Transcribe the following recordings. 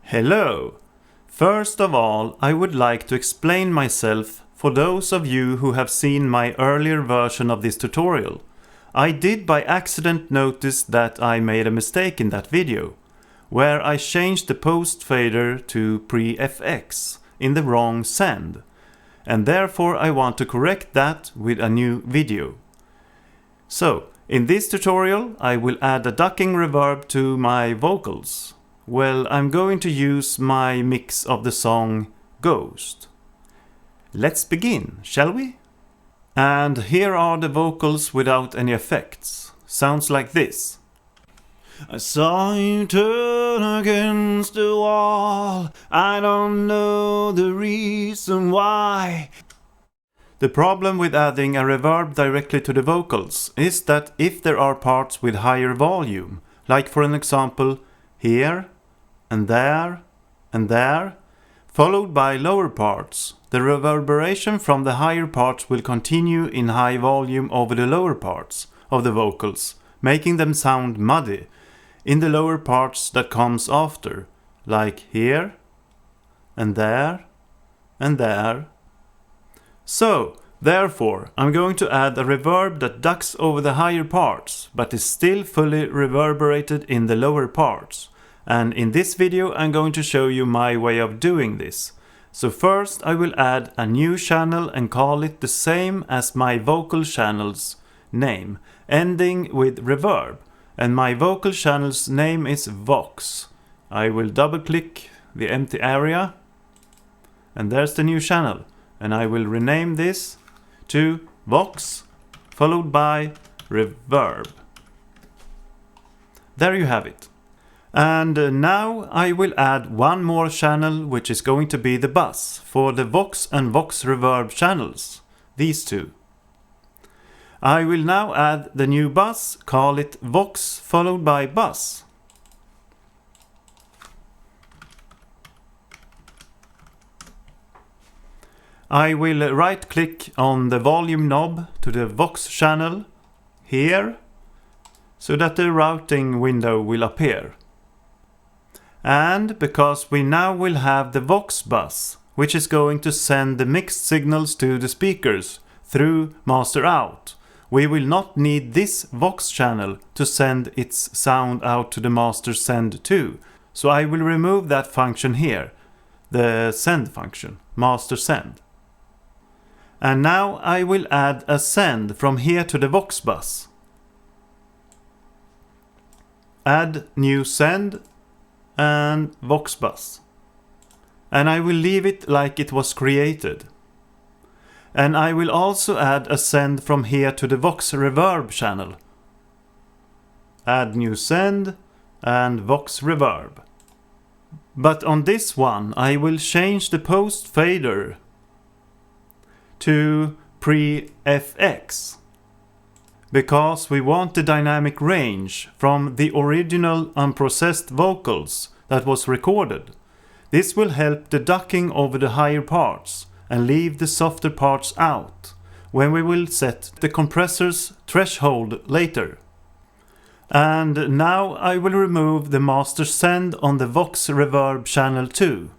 Hello! First of all, I would like to explain myself for those of you who have seen my earlier version of this tutorial. I did by accident notice that I made a mistake in that video, where I changed the post fader to pre-FX in the wrong send, and therefore I want to correct that with a new video. So, in this tutorial I will add a ducking reverb to my vocals. Well, I'm going to use my mix of the song Ghost. Let's begin, shall we? And here are the vocals without any effects. Sounds like this. I saw you turn against the wall. I don't know the reason why. The problem with adding a reverb directly to the vocals is that if there are parts with higher volume, like for an example here, and there, followed by lower parts, the reverberation from the higher parts will continue in high volume over the lower parts of the vocals, making them sound muddy in the lower parts that comes after, like here, and there, and there. So, therefore, I'm going to add a reverb that ducks over the higher parts, but is still fully reverberated in the lower parts. And in this video I'm going to show you my way of doing this. So first I will add a new channel and call it the same as my vocal channel's name, ending with reverb. And my vocal channel's name is Vox. I will double click the empty area, and there's the new channel. And I will rename this to Vox, followed by Reverb. There you have it. And now I will add one more channel, which is going to be the bus for the Vox and Vox Reverb channels, these two. I will now add the new bus, call it Vox followed by bus. I will right click on the volume knob to the Vox channel here, so that the routing window will appear. And because we now will have the Vox bus, which is going to send the mixed signals to the speakers through master out, we will not need this Vox channel to send its sound out to the master send to. So I will remove that function here, the send function, master send. And now I will add a send from here to the Vox bus. Add new send and Vox bus. And I will leave it like it was created. And I will also add a send from here to the Vox Reverb channel. Add new send and Vox Reverb. But on this one I will change the post fader to pre-FX, because we want the dynamic range from the original unprocessed vocals that was recorded. This will help the ducking over the higher parts and leave the softer parts out when we will set the compressor's threshold later. And now I will remove the master send on the Vox Reverb channel too.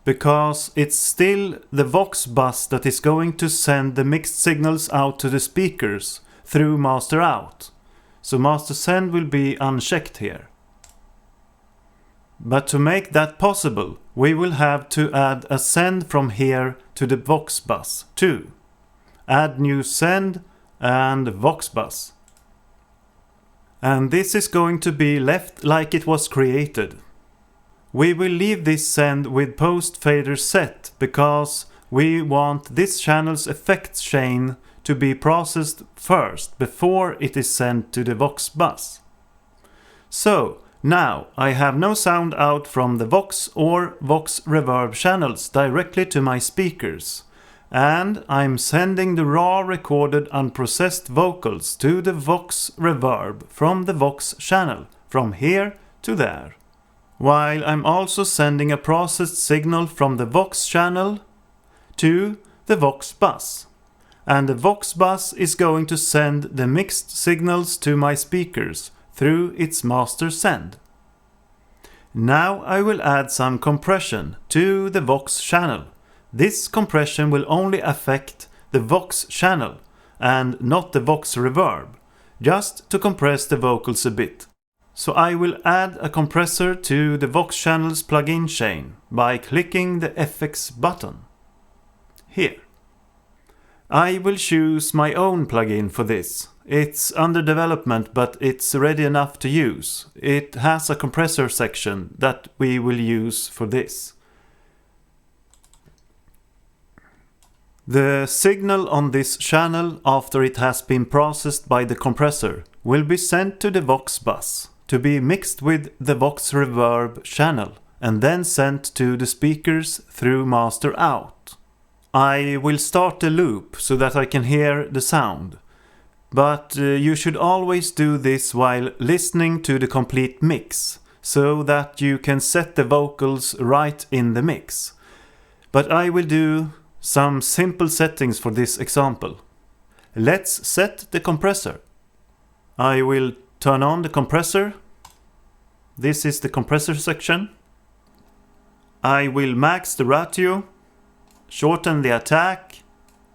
Because it's still the Vox bus that is going to send the mixed signals out to the speakers through master out. So master send will be unchecked here. But to make that possible, we will have to add a send from here to the Vox bus too. Add new send and Vox bus. And this is going to be left like it was created. We will leave this send with post fader set because we want this channel's effects chain to be processed first before it is sent to the Vox bus. So now I have no sound out from the Vox or Vox Reverb channels directly to my speakers, and I'm sending the raw recorded unprocessed vocals to the Vox Reverb from the Vox channel from here to there. While I'm also sending a processed signal from the Vox channel to the Vox bus. and the Vox bus is going to send the mixed signals to my speakers through its master send. Now I will add some compression to the Vox channel. This compression will only affect the Vox channel and not the Vox reverb, just to compress the vocals a bit. So I will add a compressor to the Vox channel's plugin chain by clicking the FX button here. I will choose my own plugin for this. It's under development, but it's ready enough to use. It has a compressor section that we will use for this. The signal on this channel, after it has been processed by the compressor, will be sent to the Vox bus to be mixed with the Vox reverb channel and then sent to the speakers through master out. I will start the loop so that I can hear the sound. But you should always do this while listening to the complete mix, so that you can set the vocals right in the mix. But I will do some simple settings for this example. Let's set the compressor. I will turn on the compressor. This is the compressor section. I will max the ratio, shorten the attack,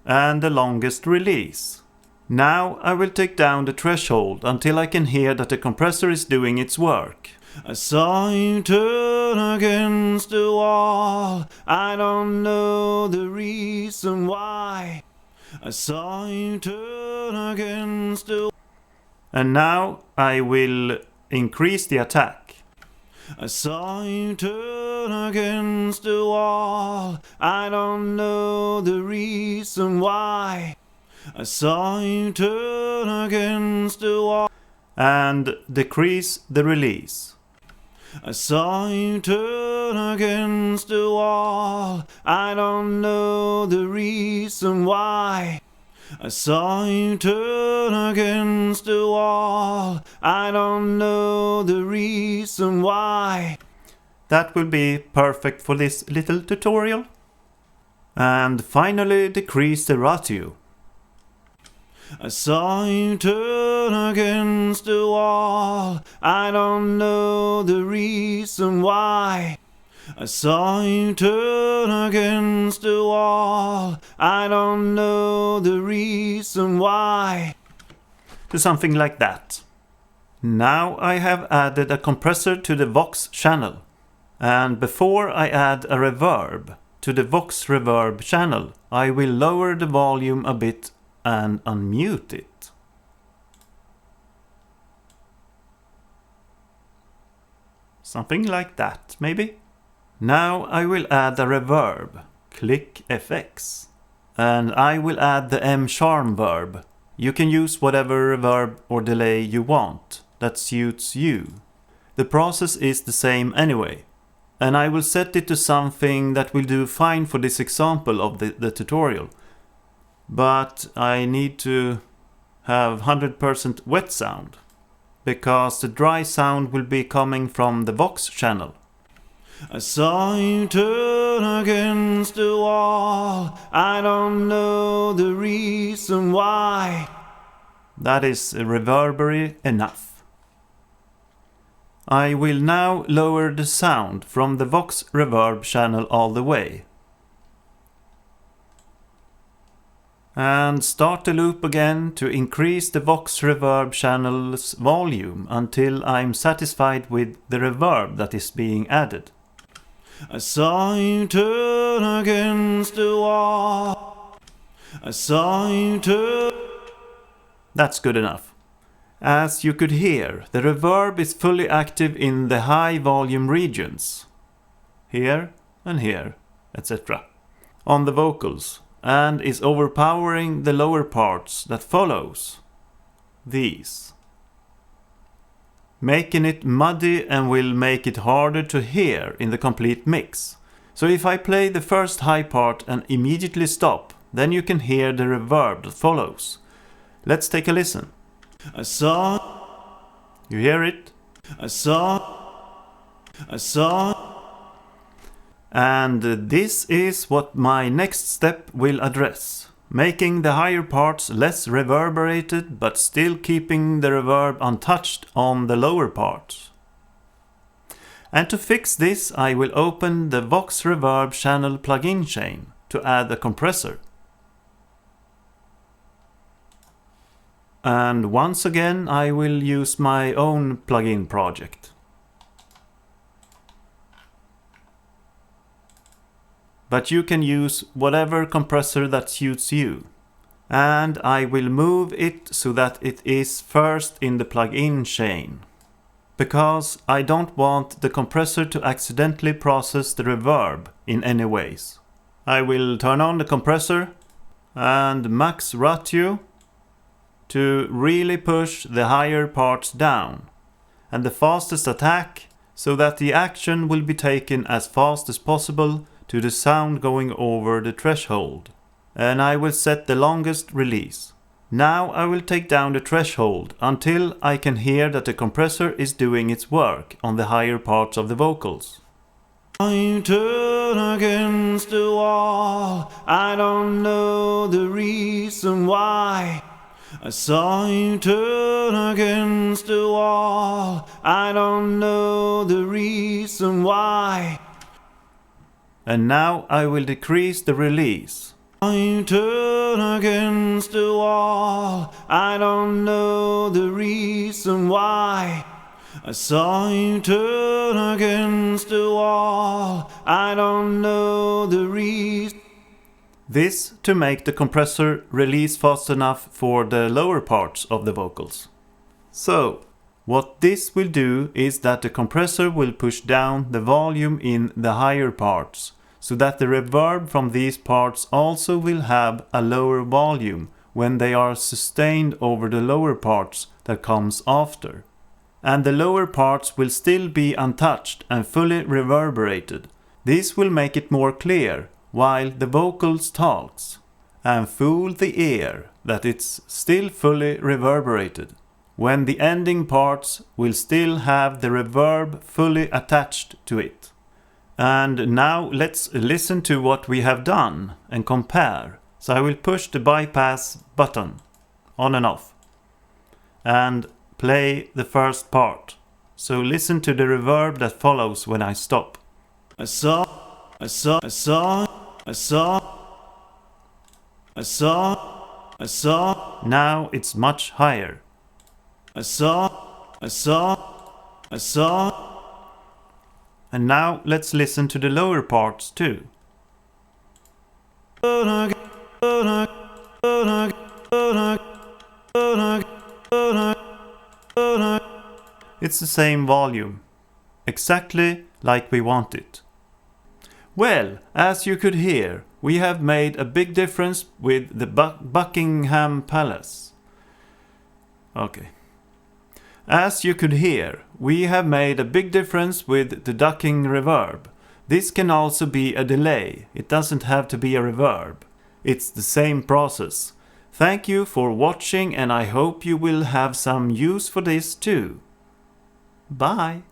and the longest release. Now I will take down the threshold until I can hear that the compressor is doing its work. I saw you turn against the wall. I don't know the reason why. I saw you turn against the... And now I will increase the attack. I saw you turn against the wall. I don't know the reason why. I saw you turn against the wall. And decrease the release. I saw you turn against the wall. I don't know the reason why. I saw you turn against the wall. I don't know the reason why. That will be perfect for this little tutorial. And finally decrease the ratio. I saw you turn against the wall. I don't know the reason why. I saw you turn against the wall. I don't know the reason why. To something like that. Now I have added a compressor to the Vox channel. And before I add a reverb to the Vox reverb channel, I will lower the volume a bit and unmute it. Something like that, maybe? Now I will add a reverb. Click FX. And I will add the M-charm verb. You can use whatever reverb or delay you want that suits you. The process is the same anyway. And I will set it to something that will do fine for this example of the tutorial. But I need to have 100% wet sound, because the dry sound will be coming from the Vox channel. I saw you turn against the wall. I don't know the reason why. That is reverberary enough. I will now lower the sound from the Vox reverb channel all the way. And start the loop again to increase the Vox reverb channel's volume until I'm satisfied with the reverb that is being added. I saw you turn against the wall. I saw you turn... That's good enough. As you could hear, the reverb is fully active in the high volume regions. Here and here, etc. On the vocals. And is overpowering the lower parts that follows. These. Making it muddy and will make it harder to hear in the complete mix. So if I play the first high part and immediately stop, then you can hear the reverb that follows. Let's take a listen. I saw... You hear it? I saw... And this is what my next step will address. making the higher parts less reverberated but still keeping the reverb untouched on the lower parts. And to fix this, I will open the Vox Reverb channel plugin chain to add a compressor. And once again, I will use my own plugin project. But you can use whatever compressor that suits you. And I will move it so that it is first in the plugin chain, because I don't want the compressor to accidentally process the reverb in any ways. I will turn on the compressor and max ratio to really push the higher parts down, and the fastest attack so that the action will be taken as fast as possible to the sound going over the threshold. And I will set the longest release. Now I will take down the threshold until I can hear that the compressor is doing its work on the higher parts of the vocals. I turn against the wall, I don't know the reason why. I saw you turn against the wall, I don't know the reason why. And now I will decrease the release. I turn against the wall, I don't know the reason why. I saw you turn against the wall, I don't know the reason. This to make the compressor release fast enough for the lower parts of the vocals. So, what this will do is that the compressor will push down the volume in the higher parts, so that the reverb from these parts also will have a lower volume when they are sustained over the lower parts that comes after. And the lower parts will still be untouched and fully reverberated. This will make it more clear while the vocals talks, and fool the ear that it's still fully reverberated, when the ending parts will still have the reverb fully attached to it. And now let's listen to what we have done and compare. So I will push the bypass button on and off and play the first part. So listen to the reverb that follows when I stop. I saw. Now it's much higher. I saw. And now let's listen to the lower parts too. It's the same volume, exactly like we want it. Well, as you could hear, we have made a big difference with the Buckingham Palace. Okay. As you could hear, we have made a big difference with the ducking reverb. This can also be a delay. It doesn't have to be a reverb. It's the same process. Thank you for watching, and I hope you will have some use for this too. Bye!